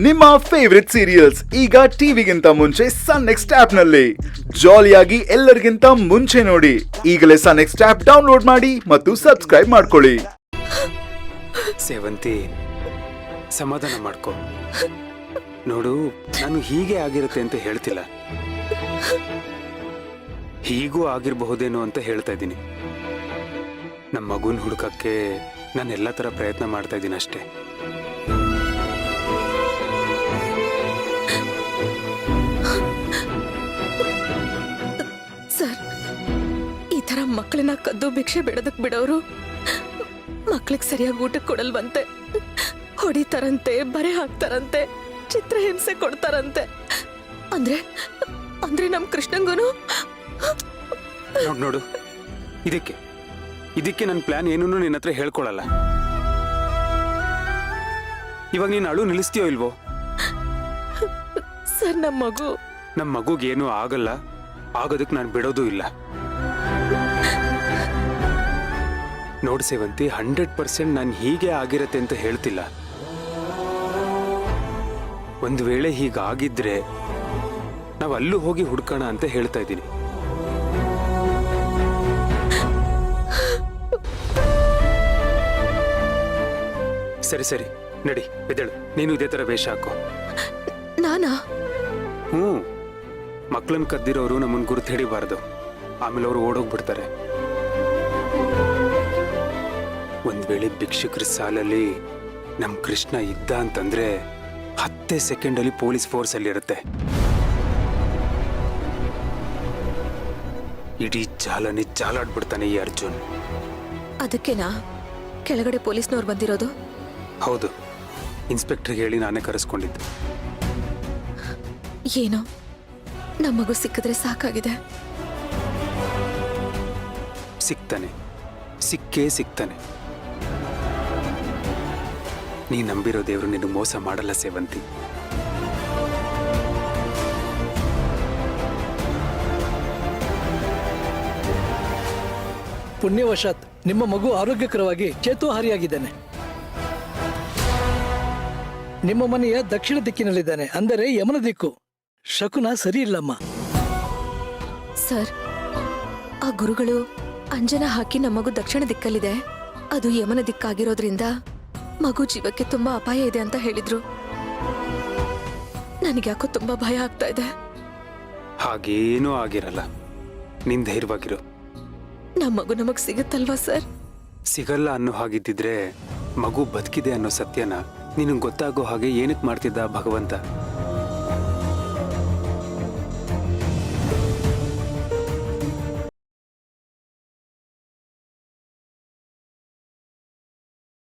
ನಿಮ್ಮ favourite serials ಈಗ ಟಿವಿಗಿಂತ ಮುಂಚೆ ಸನ್ ನೆಕ್ಸ್ಟ್ ಆಪ್ ನಲ್ಲಿ ಜಾಲಿಯಾಗಿ ಎಲ್ಲರಿಗಿಂತ ಮುಂಚೆ ನೋಡಿ. ಈಗಲೇ ಸನ್ ನೆಕ್ಸ್ಟ್ ಆಪ್ ಡೌನ್ಲೋಡ್ ಮಾಡಿ ಮತ್ತು ಸಬ್ಸ್ಕ್ರೈಬ್ ಮಾಡ್ಕೊಳ್ಳಿ. ಸೇವಂತಿ, ಸಮಾಧಾನ ಮಾಡ್ಕೊ. ನೋಡು, ನಾನು ಹೀಗೆ ಆಗಿರುತ್ತೆ ಅಂತ ಹೇಳ್ತಿಲ್ಲ, ಹೀಗೂ ಆಗಿರಬಹುದೇನೋ ಅಂತ ಹೇಳ್ತಾ ಇದ್ದೀನಿ. ನಮ್ಮ ಮಗುನ ಹುಡುಕಕ್ಕೆ ನಾನು ಎಲ್ಲ ಥರ ಪ್ರಯತ್ನ ಮಾಡ್ತಾ ಇದ್ದೀನಿ ಅಷ್ಟೇ. ಸರ್, ಈ ತರ ಮಕ್ಕಳನ್ನ ಕದ್ದು ಭಿಕ್ಷೆ ಬಿಡೋದಕ್ ಬಿಡೋರು ಮಕ್ಳಿಗೆ ಸರಿಯಾಗಿ ಊಟಕ್ಕೆ ಕೊಡಲ್ವಂತೆ, ಹೊಡಿತಾರಂತೆ, ಬರೆ ಹಾಕ್ತಾರಂತೆ, ಚಿತ್ರಹಿಂಸೆ ಕೊಡ್ತಾರಂತೆ. ಅಂದ್ರೆ ಅಂದ್ರೆ ನಮ್ ಕೃಷ್ಣಂಗನು ನೋಡು, ಇದಕ್ಕೆ ನನ್ನ ಪ್ಲಾನ್ ಏನೂ ನಿನ್ನ ಹತ್ರ ಹೇಳ್ಕೊಳಲ್ಲ. ಇವಾಗ ನೀನು ಅಳು ನಿಲ್ಲಿಸ್ತೀಯೋ ಇಲ್ವೋ? ಸರ್, ನಮ್ಮ ಮಗುಗೇನು ಆಗಲ್ಲ, ಆಗೋದಕ್ಕೆ ನಾನು ಬಿಡೋದು ಇಲ್ಲ. ನೋಡು ಸೇವಂತಿ, 100% ನಾನು ಹೀಗೆ ಆಗಿರತ್ತೆ ಅಂತ ಹೇಳ್ತಿಲ್ಲ. ಒಂದು ವೇಳೆ ಹೀಗಾಗಿದ್ರೆ ನಾವು ಅಲ್ಲೂ ಹೋಗಿ ಹುಡ್ಕೋಣ ಅಂತ ಹೇಳ್ತಾ ಇದ್ದೀನಿ. ಸರಿ ನಡಿ, ಎದ್ದೇಳು. ನೀನು ಇದೇ ತರ ವೇಷ ಹಾಕೋ. ನಾನಾ? ಮಕ್ಕಳನ್ನ ಕದ್ದಿರೋರು ನಮ್ಮನ್ನು ಗುರುತು ಹಿಡಿಬಾರ್ದು, ಆಮೇಲೆ ಅವರು ಓಡೋಗ್ಬಿಡ್ತಾರೆ. ಒಂದ್ ವೇಳೆ ಭಿಕ್ಷುಕರ ಸಾಲಲ್ಲಿ ನಮ್ ಕೃಷ್ಣ ಇದ್ದ ಅಂತಂದ್ರೆ 10 ಸೆಕೆಂಡಲ್ಲಿ ಪೊಲೀಸ್ ಫೋರ್ಸ್ ಅಲ್ಲಿ ಇರುತ್ತೆ. ಇಡೀ ಜಾಲನೆ ಜಾಲಾಡ್ಬಿಡ್ತಾನೆ ಈ ಅರ್ಜುನ್. ಅದಕ್ಕೆನಾ ಕೆಳಗಡೆ ಪೊಲೀಸ್ನವ್ರು ಬಂದಿರೋದು? ಹೌದು, ಇನ್ಸ್ಪೆಕ್ಟರ್ಗೆ ಹೇಳಿ ನಾನೇ ಕರೆಸ್ಕೊಂಡಿದ್ದು. ಏನೋ, ನಮ್ಮ ಮಗು ಸಿಕ್ಕಿದ್ರೆ ಸಾಕಾಗಿದೆ. ಸಿಗ್ತಾನೆ. ನೀ ನಂಬಿರೋ ದೇವರು ನಿನ್ನ ಮೋಸ ಮಾಡಲ್ಲ ಸೇವಂತಿ. ಪುಣ್ಯವಶಾತ್ ನಿಮ್ಮ ಮಗು ಆರೋಗ್ಯಕರವಾಗಿ ಚೇತೋಹಾರಿಯಾಗಿದ್ದಾನೆ. ನಿಮ್ಮ ಮನೆಯ ದಕ್ಷಿಣ ದಿಕ್ಕಿನಲ್ಲಿದ್ದಾನೆ, ಅಂದರೆ ಯಮನ ದಿಕ್ಕು. ಶಕುನ ಸರಿ ಇಲ್ಲಮ್ಮ. ಸರ್, ಆ ಗುರುಗಳು ಅಂಜನ ಹಾಕಿ ನಮ್ಮ ಮಗು ದಕ್ಷಿಣ ದಿಕ್ಕಲ್ಲಿದೆ, ಅದು ಯಮನ ದಿಕ್ಕಾಗಿರೋದ್ರಿಂದ ಮಗು ಜೀವಕ್ಕೆ ತುಂಬಾ ಅಪಾಯ ಇದೆ ಅಂತ ಹೇಳಿದ್ರು. ನನಗ್ಯಾಕೋ ತುಂಬಾ ಭಯ ಆಗ್ತಾ ಇದೆ. ಹಾಗೇನೂ ಆಗಿರಲ್ಲ, ನೀನ್ ಧೈರ್ಯವಾಗಿರು. ನಮ್ಮ ಮಗು ನಮಗ್ ಸಿಗುತ್ತಲ್ವಾ ಸರ್? ಸಿಗಲ್ಲ ಅನ್ನೋ ಹಾಗಿದ್ದಿದ್ರೆ ಮಗು ಬದುಕಿದೆ ಅನ್ನೋ ಸತ್ಯನ ನಿನಗೆ ಗೊತ್ತಾಗೋ ಹಾಗೆ ಏನಕ್ಕೆ ಮಾಡ್ತಿದ್ದ ಭಗವಂತ?